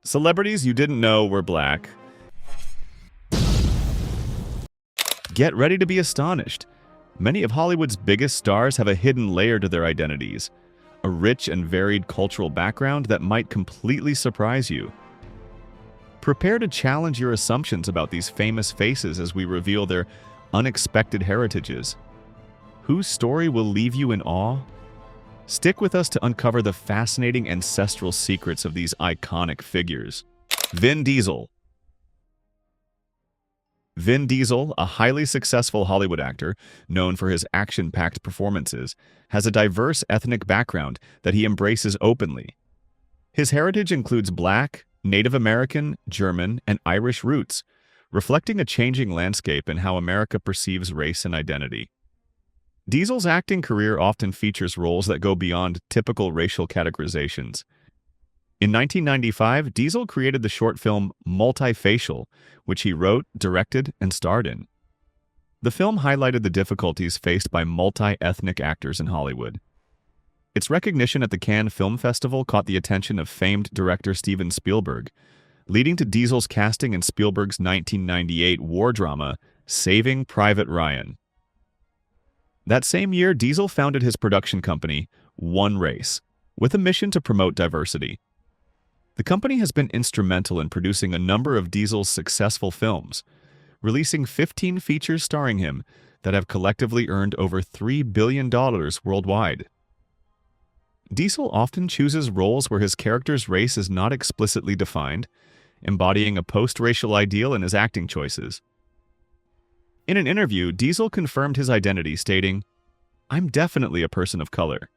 Celebrities you didn't know were black. Get ready to be astonished. Many of Hollywood's biggest stars have a hidden layer to their identities, a rich and varied cultural background that might completely surprise you. Prepare to challenge your assumptions about these famous faces as we reveal their unexpected heritages. Whose story will leave you in awe? Stick with us to uncover the fascinating ancestral secrets of these iconic figures. Vin Diesel. Vin Diesel, a highly successful Hollywood actor known for his action-packed performances, has a diverse ethnic background that he embraces openly. His heritage includes Black, Native American, German, and Irish roots, reflecting a changing landscape in how America perceives race and identity. Diesel's acting career often features roles that go beyond typical racial categorizations. In 1995, Diesel created the short film Multifacial, which he wrote, directed, and starred in. The film highlighted the difficulties faced by multi-ethnic actors in Hollywood. Its recognition at the Cannes Film Festival caught the attention of famed director Steven Spielberg, leading to Diesel's casting in Spielberg's 1998 war drama, Saving Private Ryan. That same year, Diesel founded his production company, One Race, with a mission to promote diversity. The company has been instrumental in producing a number of Diesel's successful films, releasing 15 features starring him that have collectively earned over $3 billion worldwide. Diesel often chooses roles where his character's race is not explicitly defined, embodying a post-racial ideal in his acting choices. In an interview, Diesel confirmed his identity, stating, "I'm definitely a person of color.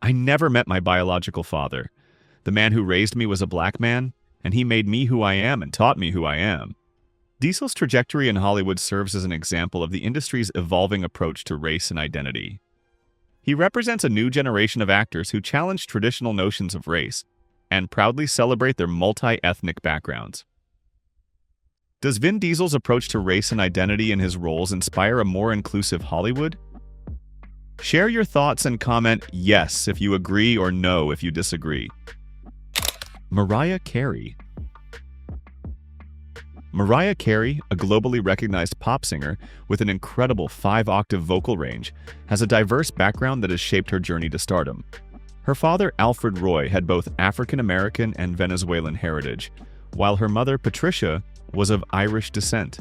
I never met my biological father. The man who raised me was a black man, and he made me who I am and taught me who I am." Diesel's trajectory in Hollywood serves as an example of the industry's evolving approach to race and identity. He represents a new generation of actors who challenge traditional notions of race and proudly celebrate their multi-ethnic backgrounds. Does Vin Diesel's approach to race and identity in his roles inspire a more inclusive Hollywood? Share your thoughts and comment yes if you agree or no if you disagree. Mariah Carey. Mariah Carey, a globally recognized pop singer with an incredible 5-octave vocal range, has a diverse background that has shaped her journey to stardom. Her father, Alfred Roy, had both African American and Venezuelan heritage, while her mother, Patricia, was of Irish descent.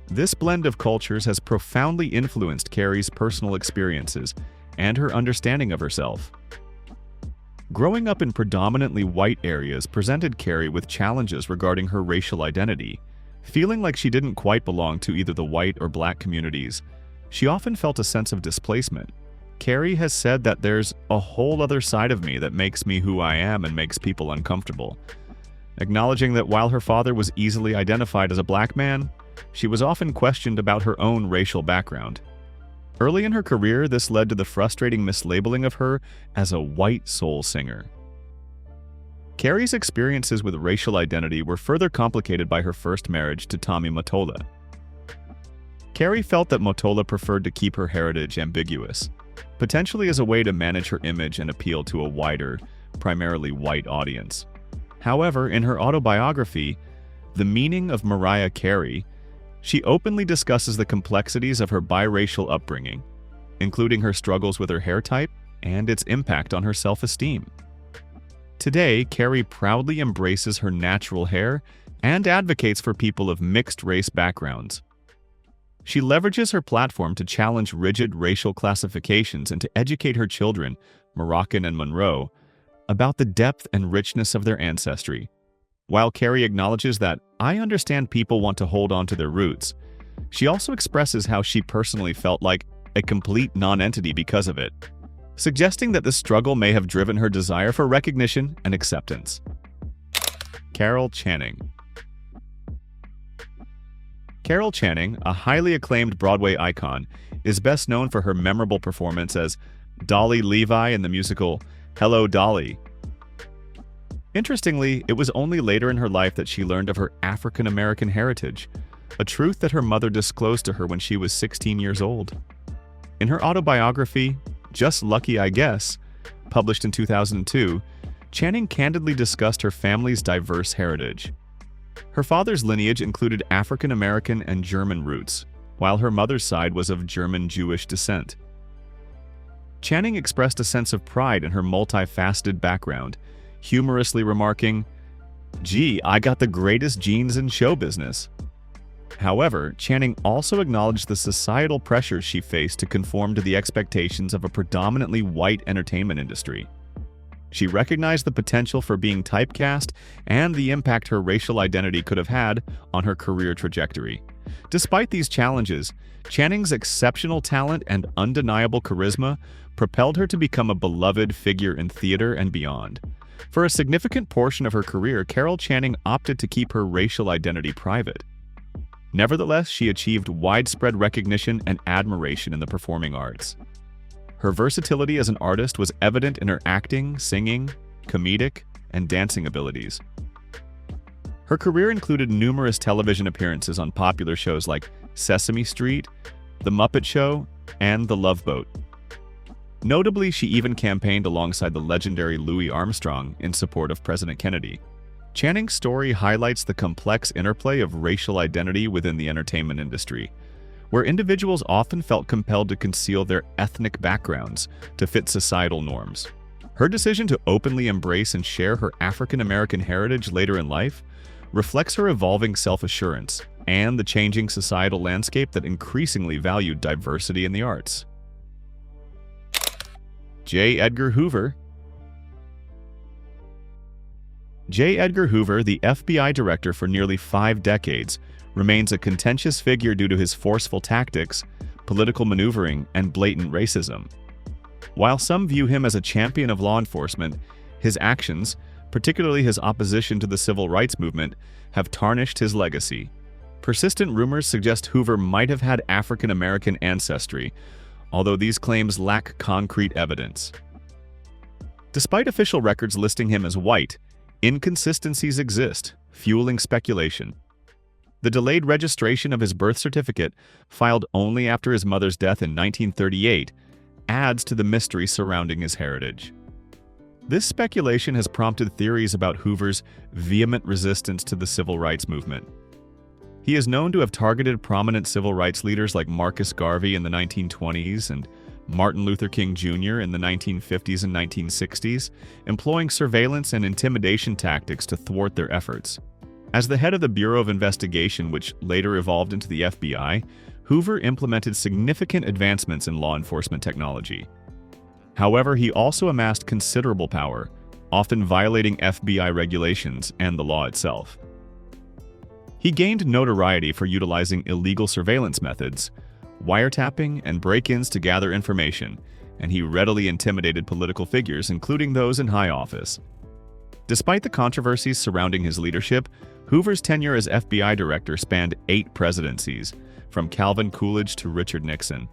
This blend of cultures has profoundly influenced Carey's personal experiences and her understanding of herself. Growing up in predominantly white areas presented Carey with challenges regarding her racial identity. Feeling like she didn't quite belong to either the white or black communities, she often felt a sense of displacement. Carey has said that there's a whole other side of me that makes me who I am and makes people uncomfortable, acknowledging that while her father was easily identified as a black man, she was often questioned about her own racial background. Early in her career, this led to the frustrating mislabeling of her as a white soul singer. Carey's experiences with racial identity were further complicated by her first marriage to Tommy Mottola. Carey felt that Mottola preferred to keep her heritage ambiguous, potentially as a way to manage her image and appeal to a wider, primarily white audience. However, in her autobiography, The Meaning of Mariah Carey, she openly discusses the complexities of her biracial upbringing, including her struggles with her hair type and its impact on her self-esteem. Today, Carey proudly embraces her natural hair and advocates for people of mixed-race backgrounds. She leverages her platform to challenge rigid racial classifications and to educate her children, Moroccan and Monroe, about the depth and richness of their ancestry. While Carey acknowledges that, "I understand people want to hold on to their roots," she also expresses how she personally felt like a complete non-entity because of it, suggesting that the struggle may have driven her desire for recognition and acceptance. Carol Channing. Carol Channing, a highly acclaimed Broadway icon, is best known for her memorable performance as Dolly Levi in the musical Hello, Dolly. Interestingly, it was only later in her life that she learned of her African American heritage, a truth that her mother disclosed to her when she was 16 years old. In her autobiography, Just Lucky I Guess, published in 2002, Channing candidly discussed her family's diverse heritage. Her father's lineage included African American and German roots, while her mother's side was of German Jewish descent. Channing expressed a sense of pride in her multifaceted background, humorously remarking, "Gee, I got the greatest genes in show business." However, Channing also acknowledged the societal pressures she faced to conform to the expectations of a predominantly white entertainment industry. She recognized the potential for being typecast and the impact her racial identity could have had on her career trajectory. Despite these challenges, Channing's exceptional talent and undeniable charisma propelled her to become a beloved figure in theater and beyond. For a significant portion of her career, Carol Channing opted to keep her racial identity private. Nevertheless, she achieved widespread recognition and admiration in the performing arts. Her versatility as an artist was evident in her acting, singing, comedic, and dancing abilities. Her career included numerous television appearances on popular shows like Sesame Street, The Muppet Show, and The Love Boat. Notably, she even campaigned alongside the legendary Louis Armstrong in support of President Kennedy. Channing's story highlights the complex interplay of racial identity within the entertainment industry, where individuals often felt compelled to conceal their ethnic backgrounds to fit societal norms. Her decision to openly embrace and share her African American heritage later in life reflects her evolving self-assurance and the changing societal landscape that increasingly valued diversity in the arts. J. Edgar Hoover. J. Edgar Hoover, the FBI director for nearly 5 decades, remains a contentious figure due to his forceful tactics, political maneuvering, and blatant racism. While some view him as a champion of law enforcement, his actions, particularly his opposition to the civil rights movement, have tarnished his legacy. Persistent rumors suggest Hoover might have had African American ancestry, although these claims lack concrete evidence. Despite official records listing him as white, inconsistencies exist, fueling speculation. The delayed registration of his birth certificate, filed only after his mother's death in 1938, adds to the mystery surrounding his heritage. This speculation has prompted theories about Hoover's vehement resistance to the civil rights movement. He is known to have targeted prominent civil rights leaders like Marcus Garvey in the 1920s and Martin Luther King Jr. in the 1950s and 1960s, employing surveillance and intimidation tactics to thwart their efforts. As the head of the Bureau of Investigation, which later evolved into the FBI, Hoover implemented significant advancements in law enforcement technology. However, he also amassed considerable power, often violating FBI regulations and the law itself. He gained notoriety for utilizing illegal surveillance methods, wiretapping, and break-ins to gather information, and he readily intimidated political figures, including those in high office. Despite the controversies surrounding his leadership, Hoover's tenure as FBI director spanned 8 presidencies, from Calvin Coolidge to Richard Nixon.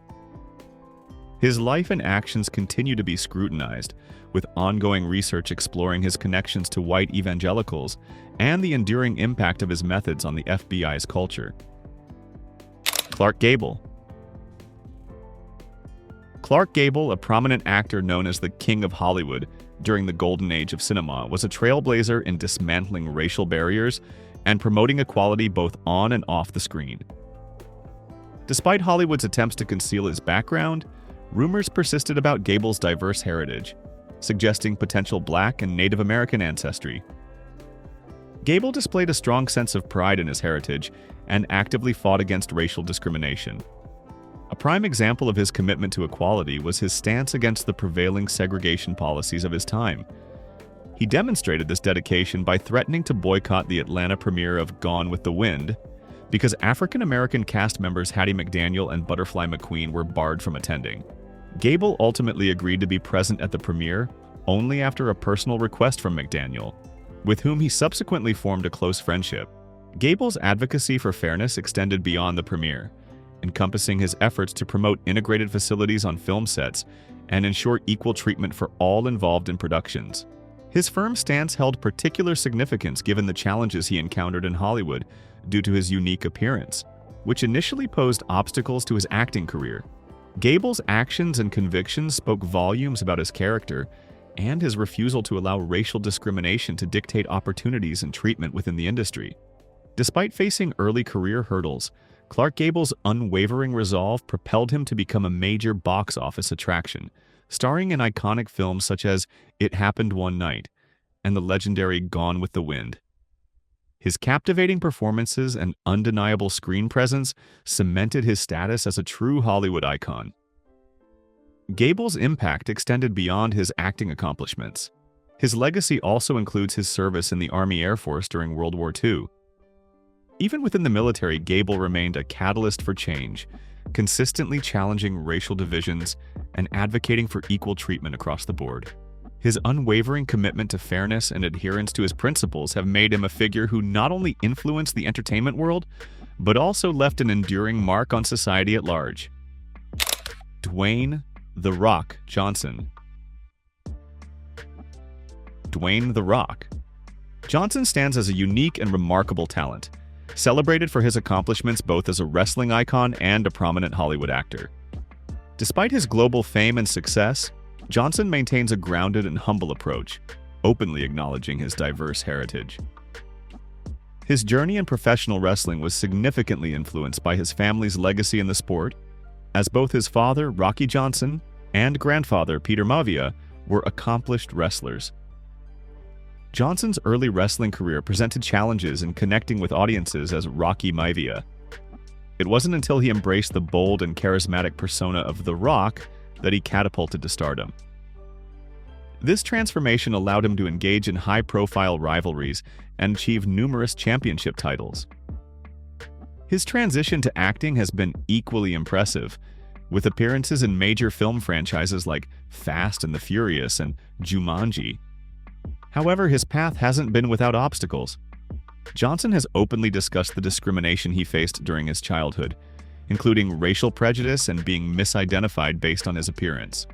His life and actions continue to be scrutinized, with ongoing research exploring his connections to white evangelicals and the enduring impact of his methods on the FBI's culture. Clark Gable. Clark Gable, a prominent actor known as the King of Hollywood during the golden age of cinema, was a trailblazer in dismantling racial barriers and promoting equality both on and off the screen. Despite Hollywood's attempts to conceal his background, rumors persisted about Gable's diverse heritage, suggesting potential Black and Native American ancestry. Gable displayed a strong sense of pride in his heritage and actively fought against racial discrimination. A prime example of his commitment to equality was his stance against the prevailing segregation policies of his time. He demonstrated this dedication by threatening to boycott the Atlanta premiere of Gone with the Wind because African American cast members Hattie McDaniel and Butterfly McQueen were barred from attending. Gable ultimately agreed to be present at the premiere only after a personal request from McDaniel, with whom he subsequently formed a close friendship. Gable's advocacy for fairness extended beyond the premiere, encompassing his efforts to promote integrated facilities on film sets and ensure equal treatment for all involved in productions. His firm stance held particular significance given the challenges he encountered in Hollywood due to his unique appearance, which initially posed obstacles to his acting career. Gable's actions and convictions spoke volumes about his character and his refusal to allow racial discrimination to dictate opportunities and treatment within the industry. Despite facing early career hurdles, Clark Gable's unwavering resolve propelled him to become a major box office attraction, starring in iconic films such as It Happened One Night and the legendary Gone with the Wind. His captivating performances and undeniable screen presence cemented his status as a true Hollywood icon. Gable's impact extended beyond his acting accomplishments. His legacy also includes his service in the Army Air Force during World War II. Even within the military, Gable remained a catalyst for change, consistently challenging racial divisions and advocating for equal treatment across the board. His unwavering commitment to fairness and adherence to his principles have made him a figure who not only influenced the entertainment world, but also left an enduring mark on society at large. Dwayne "The Rock" Johnson. Dwayne "The Rock" Johnson stands as a unique and remarkable talent, celebrated for his accomplishments both as a wrestling icon and a prominent Hollywood actor. Despite his global fame and success, Johnson maintains a grounded and humble approach, openly acknowledging his diverse heritage. His journey in professional wrestling was significantly influenced by his family's legacy in the sport, as both his father, Rocky Johnson, and grandfather, Peter Maivia, were accomplished wrestlers. Johnson's early wrestling career presented challenges in connecting with audiences as Rocky Maivia. It wasn't until he embraced the bold and charismatic persona of The Rock that he catapulted to stardom. This transformation allowed him to engage in high-profile rivalries and achieve numerous championship titles. His transition to acting has been equally impressive, with appearances in major film franchises like Fast and the Furious and Jumanji. However, his path hasn't been without obstacles. Johnson has openly discussed the discrimination he faced during his childhood, including racial prejudice and being misidentified based on his appearance.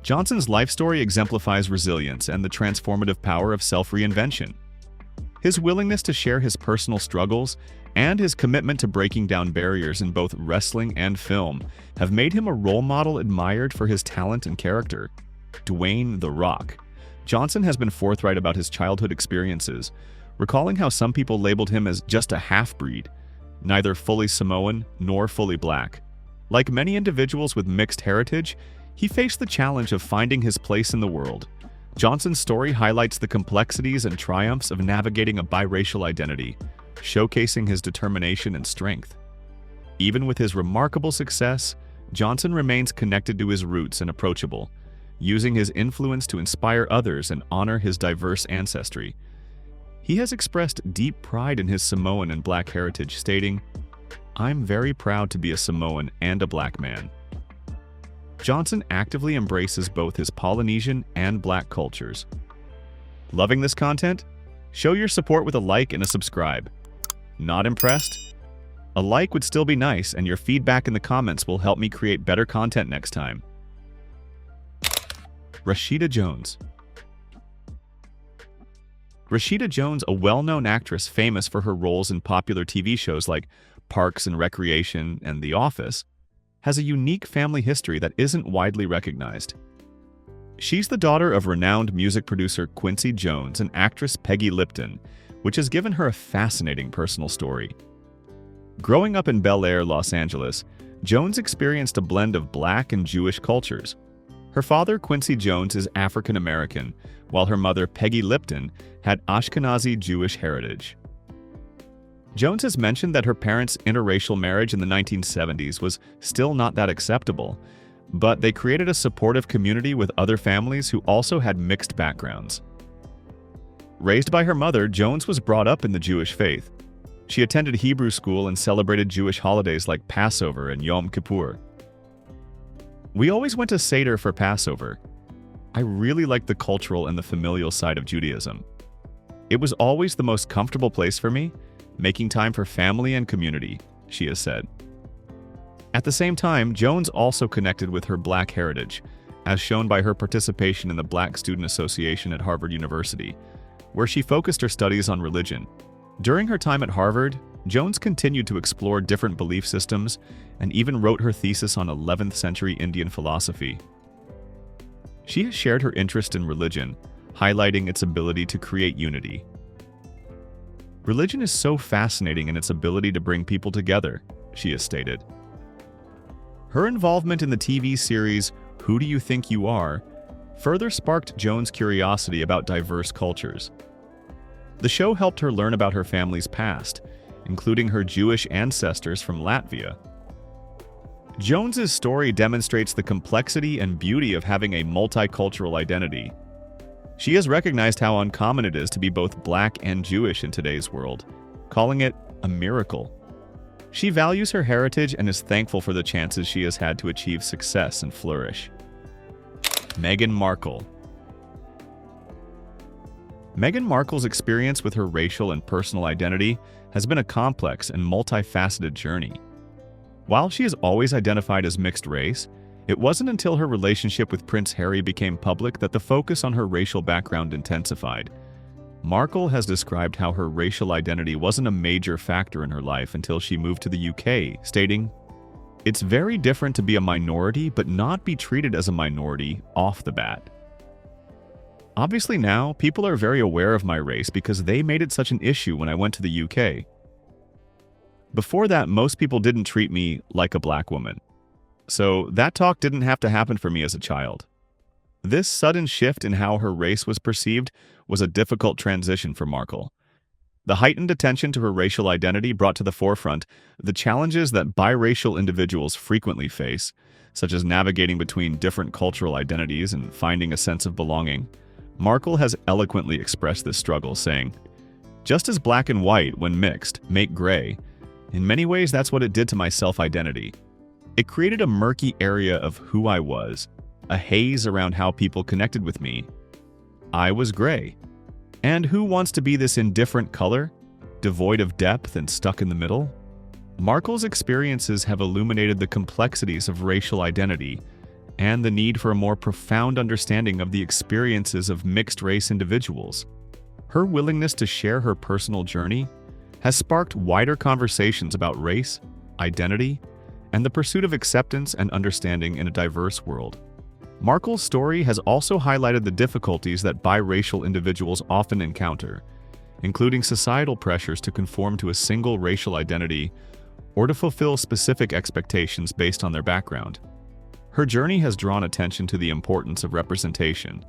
Johnson's life story exemplifies resilience and the transformative power of self-reinvention. His willingness to share his personal struggles and his commitment to breaking down barriers in both wrestling and film have made him a role model admired for his talent and character. Dwayne "The Rock" Johnson has been forthright about his childhood experiences, recalling how some people labeled him as just a half-breed, neither fully Samoan nor fully black. Like many individuals with mixed heritage, he faced the challenge of finding his place in the world. Johnson's story highlights the complexities and triumphs of navigating a biracial identity, showcasing his determination and strength. Even with his remarkable success, Johnson remains connected to his roots and approachable, using his influence to inspire others and honor his diverse ancestry. He has expressed deep pride in his Samoan and black heritage, stating, "I'm very proud to be a Samoan and a black man." Johnson actively embraces both his Polynesian and black cultures. Loving this content? Show your support with a like and a subscribe. Not impressed? A like would still be nice, and your feedback in the comments will help me create better content next time. Rashida Jones. Rashida Jones, a well-known actress famous for her roles in popular TV shows like Parks and Recreation and The Office, has a unique family history that isn't widely recognized. She's the daughter of renowned music producer Quincy Jones and actress Peggy Lipton, which has given her a fascinating personal story. Growing up in Bel Air, Los Angeles, Jones experienced a blend of black and Jewish cultures. Her father, Quincy Jones, is African American, while her mother, Peggy Lipton, had Ashkenazi Jewish heritage. Jones has mentioned that her parents' interracial marriage in the 1970s was still not that acceptable, but they created a supportive community with other families who also had mixed backgrounds. Raised by her mother, Jones was brought up in the Jewish faith. She attended Hebrew school and celebrated Jewish holidays like Passover and Yom Kippur. "We always went to Seder for Passover. I really liked the cultural and the familial side of Judaism. It was always the most comfortable place for me, making time for family and community," she has said. At the same time, Jones also connected with her black heritage, as shown by her participation in the Black Student Association at Harvard University, where she focused her studies on religion. During her time at Harvard, Jones continued to explore different belief systems and even wrote her thesis on 11th century Indian philosophy. She has shared her interest in religion, highlighting its ability to create unity. "Religion is so fascinating in its ability to bring people together," she has stated. Her involvement in the TV series Who Do You Think You Are further sparked Jones' curiosity about diverse cultures. The show helped her learn about her family's past, including her Jewish ancestors from Latvia. Jones's story demonstrates the complexity and beauty of having a multicultural identity. She has recognized how uncommon it is to be both Black and Jewish in today's world, calling it a miracle. She values her heritage and is thankful for the chances she has had to achieve success and flourish. Meghan Markle. Meghan Markle's experience with her racial and personal identity has been a complex and multifaceted journey. While she has always identified as mixed race, it wasn't until her relationship with Prince Harry became public that the focus on her racial background intensified. Markle has described how her racial identity wasn't a major factor in her life until she moved to the UK, stating, "It's very different to be a minority but not be treated as a minority off the bat. Obviously now, people are very aware of my race because they made it such an issue when I went to the UK. Before that, most people didn't treat me like a Black woman. So that talk didn't have to happen for me as a child." This sudden shift in how her race was perceived was a difficult transition for Markle. The heightened attention to her racial identity brought to the forefront the challenges that biracial individuals frequently face, such as navigating between different cultural identities and finding a sense of belonging. Markle has eloquently expressed this struggle, saying, "Just as black and white, when mixed, make gray, in many ways that's what it did to my self-identity. It created a murky area of who I was, a haze around how people connected with me. I was gray. And who wants to be this indifferent color, devoid of depth and stuck in the middle?" Markle's experiences have illuminated the complexities of racial identity and the need for a more profound understanding of the experiences of mixed-race individuals. Her willingness to share her personal journey has sparked wider conversations about race, identity, and the pursuit of acceptance and understanding in a diverse world. Markle's story has also highlighted the difficulties that biracial individuals often encounter, including societal pressures to conform to a single racial identity or to fulfill specific expectations based on their background. Her journey has drawn attention to the importance of representation,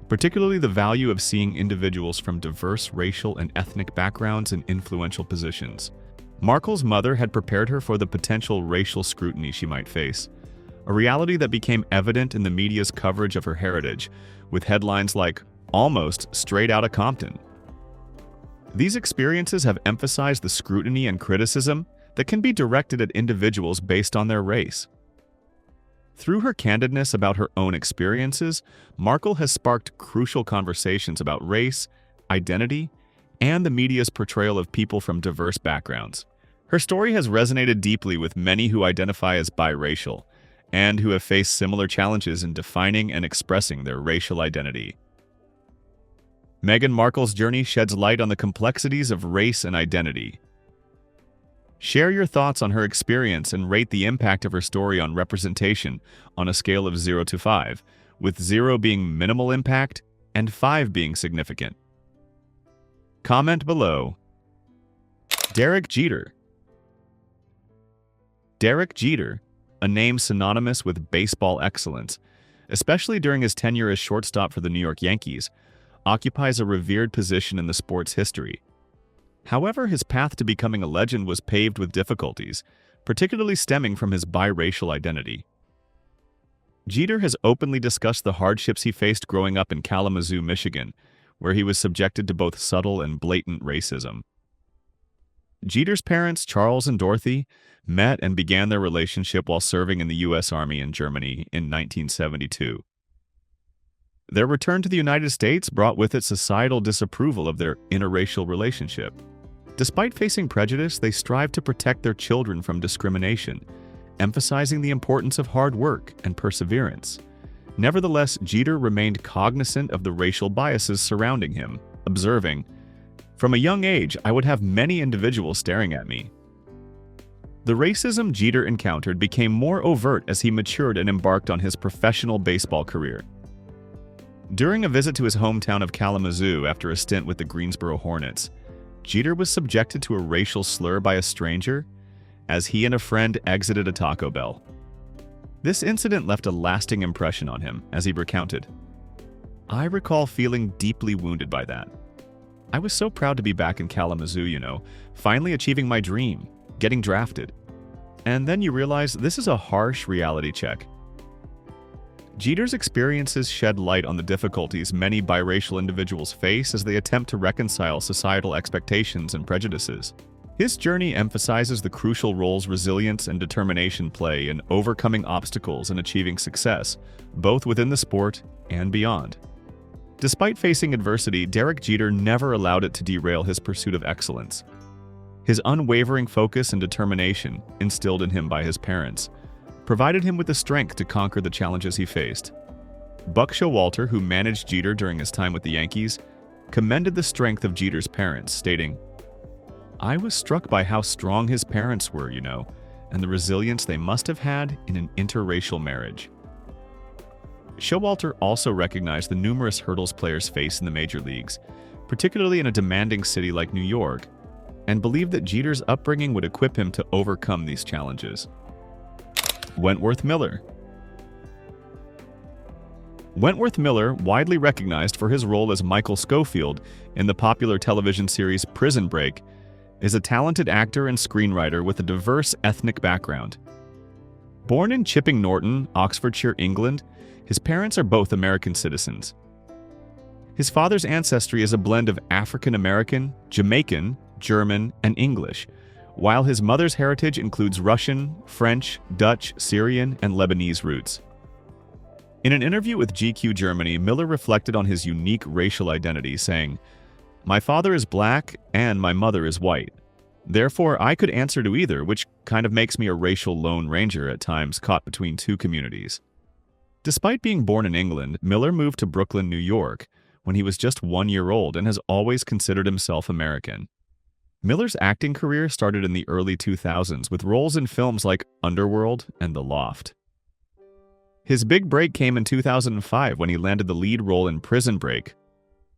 particularly the value of seeing individuals from diverse racial and ethnic backgrounds in influential positions. Markle's mother had prepared her for the potential racial scrutiny she might face, a reality that became evident in the media's coverage of her heritage, with headlines like, "Almost straight out of Compton." These experiences have emphasized the scrutiny and criticism that can be directed at individuals based on their race. Through her candidness about her own experiences, Markle has sparked crucial conversations about race, identity, and the media's portrayal of people from diverse backgrounds. Her story has resonated deeply with many who identify as biracial and who have faced similar challenges in defining and expressing their racial identity. Meghan Markle's journey sheds light on the complexities of race and identity. Share your thoughts on her experience and rate the impact of her story on representation on a scale of 0 to 5, with 0 being minimal impact and 5 being significant. Comment below. Derek Jeter. Derek Jeter, a name synonymous with baseball excellence, especially during his tenure as shortstop for the New York Yankees, occupies a revered position in the sport's history. However, his path to becoming a legend was paved with difficulties, particularly stemming from his biracial identity. Jeter has openly discussed the hardships he faced growing up in Kalamazoo, Michigan, where he was subjected to both subtle and blatant racism. Jeter's parents, Charles and Dorothy, met and began their relationship while serving in the U.S. Army in Germany in 1972. Their return to the United States brought with it societal disapproval of their interracial relationship. Despite facing prejudice, they strived to protect their children from discrimination, emphasizing the importance of hard work and perseverance. Nevertheless, Jeter remained cognizant of the racial biases surrounding him, observing, "From a young age, I would have many individuals staring at me." The racism Jeter encountered became more overt as he matured and embarked on his professional baseball career. During a visit to his hometown of Kalamazoo after a stint with the Greensboro Hornets, Jeter was subjected to a racial slur by a stranger as he and a friend exited a Taco Bell. This incident left a lasting impression on him, as he recounted. "I recall feeling deeply wounded by that. I was so proud to be back in Kalamazoo, finally achieving my dream, getting drafted. And then you realize this is a harsh reality check." Jeter's experiences shed light on the difficulties many biracial individuals face as they attempt to reconcile societal expectations and prejudices. His journey emphasizes the crucial roles resilience and determination play in overcoming obstacles and achieving success, both within the sport and beyond. Despite facing adversity, Derek Jeter never allowed it to derail his pursuit of excellence. His unwavering focus and determination, instilled in him by his parents, provided him with the strength to conquer the challenges he faced. Buck Showalter, who managed Jeter during his time with the Yankees, commended the strength of Jeter's parents, stating, "I was struck by how strong his parents were, and the resilience they must have had in an interracial marriage." Showalter also recognized the numerous hurdles players face in the major leagues, particularly in a demanding city like New York, and believed that Jeter's upbringing would equip him to overcome these challenges. Wentworth Miller. Wentworth Miller, widely recognized for his role as Michael Scofield in the popular television series Prison Break, is a talented actor and screenwriter with a diverse ethnic background. Born in Chipping Norton, Oxfordshire, England, his parents are both American citizens. His father's ancestry is a blend of African American, Jamaican, German, and English, while his mother's heritage includes Russian, French, Dutch, Syrian, and Lebanese roots. In an interview with GQ Germany, Miller reflected on his unique racial identity, saying, "My father is black and my mother is white. Therefore, I could answer to either, which kind of makes me a racial lone ranger at times caught between two communities." Despite being born in England, Miller moved to Brooklyn, New York, when he was just 1 year old and has always considered himself American. Miller's acting career started in the early 2000s with roles in films like Underworld and The Loft. His big break came in 2005 when he landed the lead role in Prison Break.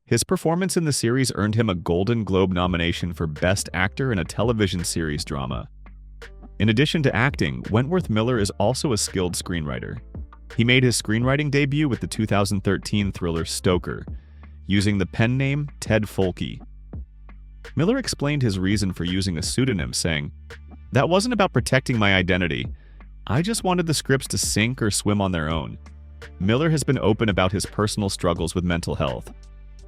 His performance in the series earned him a Golden Globe nomination for Best Actor in a Television Series Drama. In addition to acting, Wentworth Miller is also a skilled screenwriter. He made his screenwriting debut with the 2013 thriller Stoker, using the pen name Ted Folke. Miller explained his reason for using a pseudonym, saying, "That wasn't about protecting my identity. I just wanted the scripts to sink or swim on their own." Miller has been open about his personal struggles with mental health.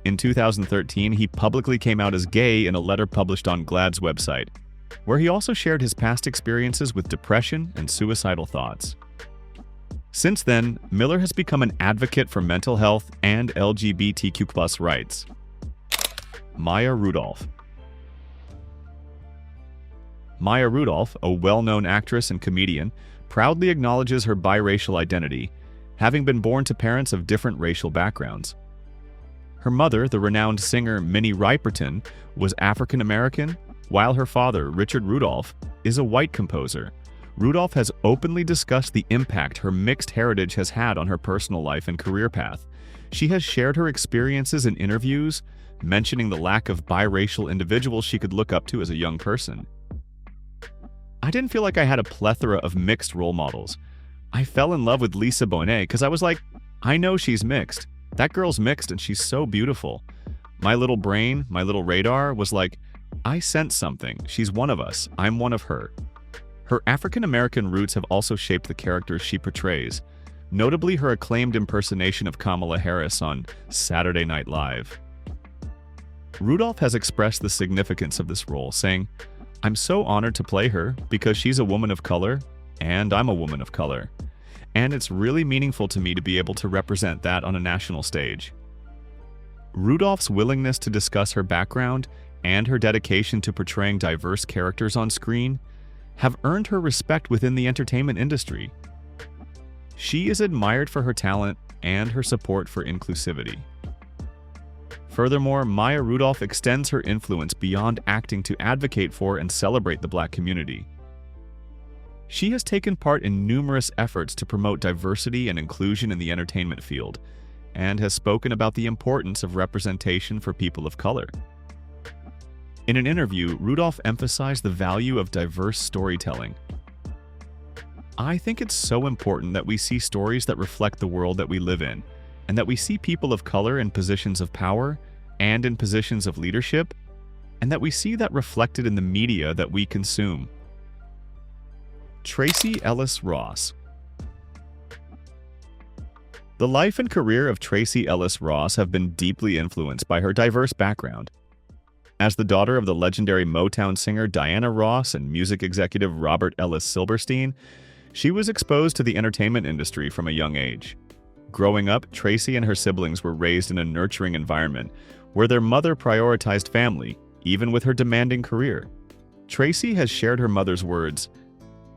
In 2013, he publicly came out as gay in a letter published on GLAAD's website, where he also shared his past experiences with depression and suicidal thoughts. Since then, Miller has become an advocate for mental health and LGBTQ+ rights. Maya Rudolph. Maya Rudolph, a well-known actress and comedian, proudly acknowledges her biracial identity, having been born to parents of different racial backgrounds. Her mother, the renowned singer Minnie Riperton, was African American, while her father, Richard Rudolph, is a white composer. Rudolph has openly discussed the impact her mixed heritage has had on her personal life and career path. She has shared her experiences in interviews, mentioning the lack of biracial individuals she could look up to as a young person. "I didn't feel like I had a plethora of mixed role models. I fell in love with Lisa Bonet because I was like, I know she's mixed. That girl's mixed and she's so beautiful. My little brain, my little radar was like, I sense something. She's one of us. I'm one of her." Her African-American roots have also shaped the characters she portrays, notably her acclaimed impersonation of Kamala Harris on Saturday Night Live. Rudolph has expressed the significance of this role, saying, "I'm so honored to play her because she's a woman of color, and I'm a woman of color. And it's really meaningful to me to be able to represent that on a national stage." Rudolph's willingness to discuss her background and her dedication to portraying diverse characters on screen have earned her respect within the entertainment industry. She is admired for her talent and her support for inclusivity. Furthermore, Maya Rudolph extends her influence beyond acting to advocate for and celebrate the Black community. She has taken part in numerous efforts to promote diversity and inclusion in the entertainment field, and has spoken about the importance of representation for people of color. In an interview, Rudolph emphasized the value of diverse storytelling. "I think it's so important that we see stories that reflect the world that we live in, and that we see people of color in positions of power and in positions of leadership, and that we see that reflected in the media that we consume." Tracee Ellis Ross. The life and career of Tracee Ellis Ross have been deeply influenced by her diverse background. As the daughter of the legendary Motown singer Diana Ross and music executive Robert Ellis Silverstein, she was exposed to the entertainment industry from a young age. Growing up, Tracee and her siblings were raised in a nurturing environment where their mother prioritized family, even with her demanding career. Tracee has shared her mother's words,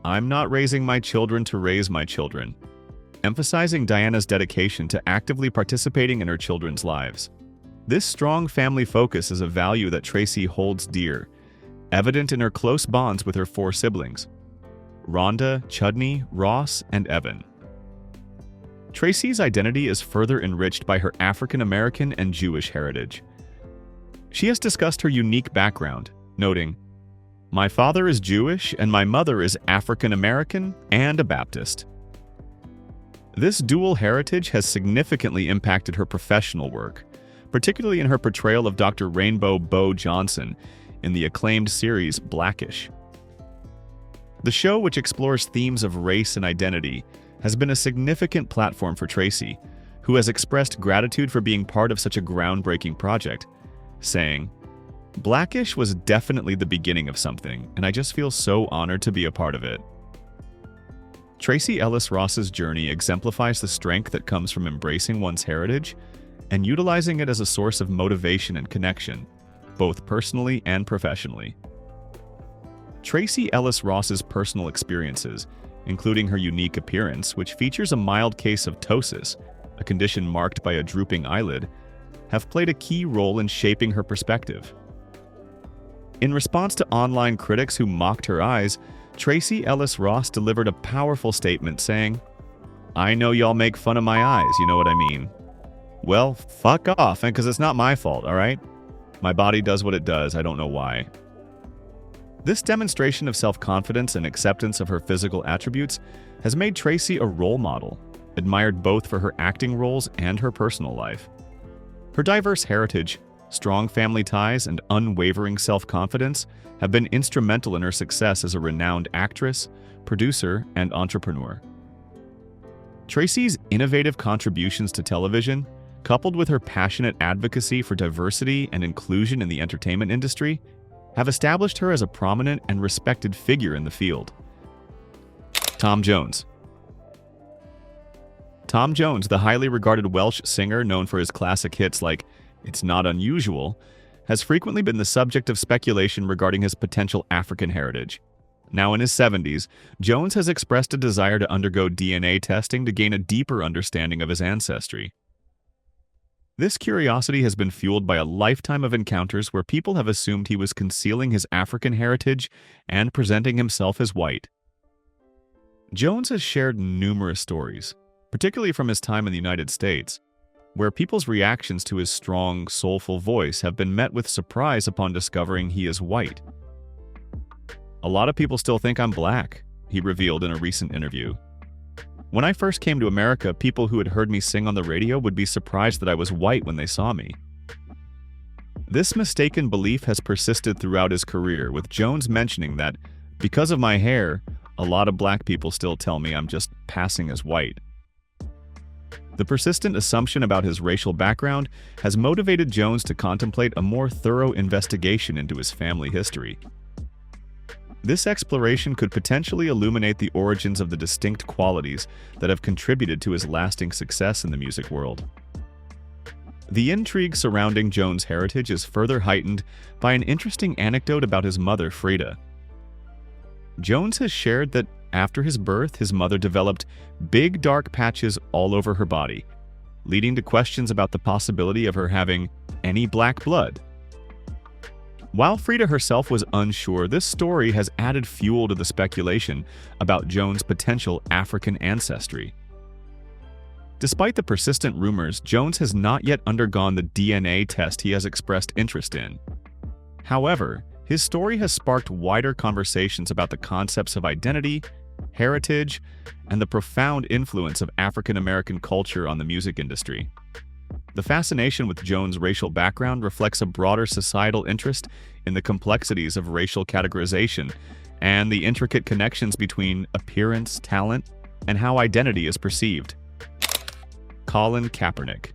"I'm not raising my children to raise my children," emphasizing Diana's dedication to actively participating in her children's lives. This strong family focus is a value that Tracee holds dear, evident in her close bonds with her 4 siblings: Rhonda, Chudney, Ross, and Evan. Tracee's identity is further enriched by her African American and Jewish heritage. She has discussed her unique background, noting, "My father is Jewish and my mother is African American and a Baptist." This dual heritage has significantly impacted her professional work, particularly in her portrayal of Dr. Rainbow Bo Johnson in the acclaimed series Blackish. The show, which explores themes of race and identity, has been a significant platform for Tracee, who has expressed gratitude for being part of such a groundbreaking project, saying, "Blackish was definitely the beginning of something, and I just feel so honored to be a part of it." Tracee Ellis Ross's journey exemplifies the strength that comes from embracing one's heritage and utilizing it as a source of motivation and connection, both personally and professionally. Tracee Ellis Ross's personal experiences, including her unique appearance, which features a mild case of ptosis, a condition marked by a drooping eyelid, have played a key role in shaping her perspective. In response to online critics who mocked her eyes, Tracee Ellis Ross delivered a powerful statement saying, "I know y'all make fun of my eyes, you know what I mean? Well, fuck off, because it's not my fault, alright? My body does what it does, I don't know why." This demonstration of self-confidence and acceptance of her physical attributes has made Tracee a role model, admired both for her acting roles and her personal life. Her diverse heritage, strong family ties, and unwavering self-confidence have been instrumental in her success as a renowned actress, producer, and entrepreneur. Tracee's innovative contributions to television, coupled with her passionate advocacy for diversity and inclusion in the entertainment industry, have established her as a prominent and respected figure in the field. Tom Jones. Tom Jones, the highly regarded Welsh singer known for his classic hits like "It's Not Unusual," has frequently been the subject of speculation regarding his potential African heritage. Now in his 70s, Jones has expressed a desire to undergo DNA testing to gain a deeper understanding of his ancestry. This curiosity has been fueled by a lifetime of encounters where people have assumed he was concealing his African heritage and presenting himself as white. Jones has shared numerous stories, particularly from his time in the United States, where people's reactions to his strong, soulful voice have been met with surprise upon discovering he is white. "A lot of people still think I'm black," he revealed in a recent interview. "When I first came to America, people who had heard me sing on the radio would be surprised that I was white when they saw me." This mistaken belief has persisted throughout his career, with Jones mentioning that, "Because of my hair, a lot of black people still tell me I'm just passing as white." The persistent assumption about his racial background has motivated Jones to contemplate a more thorough investigation into his family history. This exploration could potentially illuminate the origins of the distinct qualities that have contributed to his lasting success in the music world. The intrigue surrounding Jones' heritage is further heightened by an interesting anecdote about his mother, Frida. Jones has shared that after his birth, his mother developed big dark patches all over her body, leading to questions about the possibility of her having any black blood. While Frida herself was unsure, this story has added fuel to the speculation about Jones' potential African ancestry. Despite the persistent rumors, Jones has not yet undergone the DNA test he has expressed interest in. However, his story has sparked wider conversations about the concepts of identity, heritage, and the profound influence of African American culture on the music industry. The fascination with Jones' racial background reflects a broader societal interest in the complexities of racial categorization and the intricate connections between appearance, talent, and how identity is perceived. Colin Kaepernick.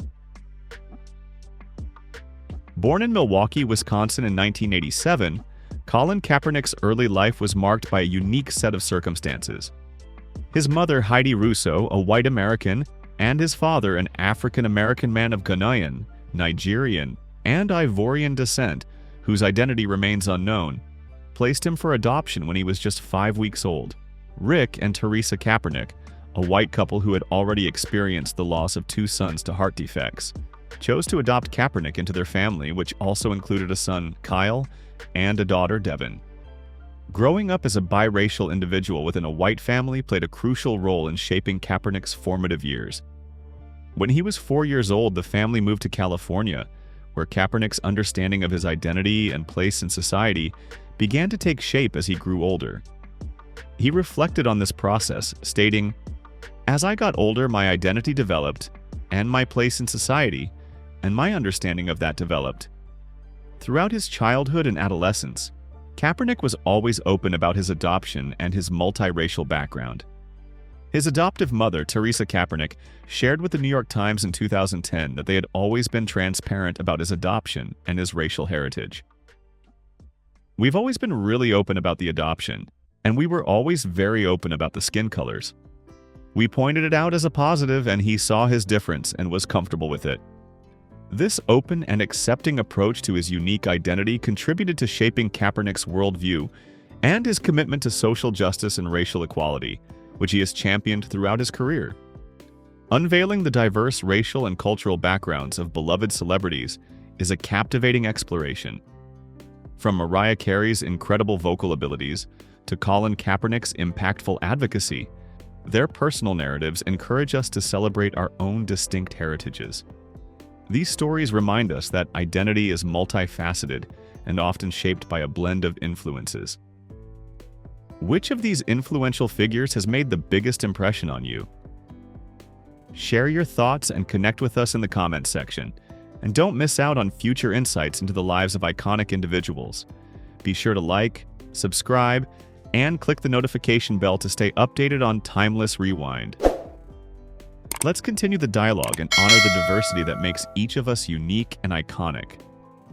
Born in Milwaukee, Wisconsin in 1987, Colin Kaepernick's early life was marked by a unique set of circumstances. His mother, Heidi Russo, a white American, and his father, an African-American man of Ghanaian, Nigerian, and Ivorian descent, whose identity remains unknown, placed him for adoption when he was just 5 weeks old. Rick and Teresa Kaepernick, a white couple who had already experienced the loss of 2 sons to heart defects, chose to adopt Kaepernick into their family, which also included a son, Kyle, and a daughter, Devin. Growing up as a biracial individual within a white family played a crucial role in shaping Kaepernick's formative years. When he was 4 years old, the family moved to California, where Kaepernick's understanding of his identity and place in society began to take shape as he grew older. He reflected on this process, stating, "As I got older, my identity developed, and my place in society, and my understanding of that developed." Throughout his childhood and adolescence, Kaepernick was always open about his adoption and his multiracial background. His adoptive mother, Teresa Kaepernick, shared with the New York Times in 2010 that they had always been transparent about his adoption and his racial heritage. "We've always been really open about the adoption, and we were always very open about the skin colors. We pointed it out as a positive, and he saw his difference and was comfortable with it." This open and accepting approach to his unique identity contributed to shaping Kaepernick's worldview and his commitment to social justice and racial equality, which he has championed throughout his career. Unveiling the diverse racial and cultural backgrounds of beloved celebrities is a captivating exploration. From Mariah Carey's incredible vocal abilities to Colin Kaepernick's impactful advocacy, their personal narratives encourage us to celebrate our own distinct heritages. These stories remind us that identity is multifaceted and often shaped by a blend of influences. Which of these influential figures has made the biggest impression on you? Share your thoughts and connect with us in the comments section. And don't miss out on future insights into the lives of iconic individuals. Be sure to like, subscribe, and click the notification bell to stay updated on Timeless Rewind. Let's continue the dialogue and honor the diversity that makes each of us unique and iconic.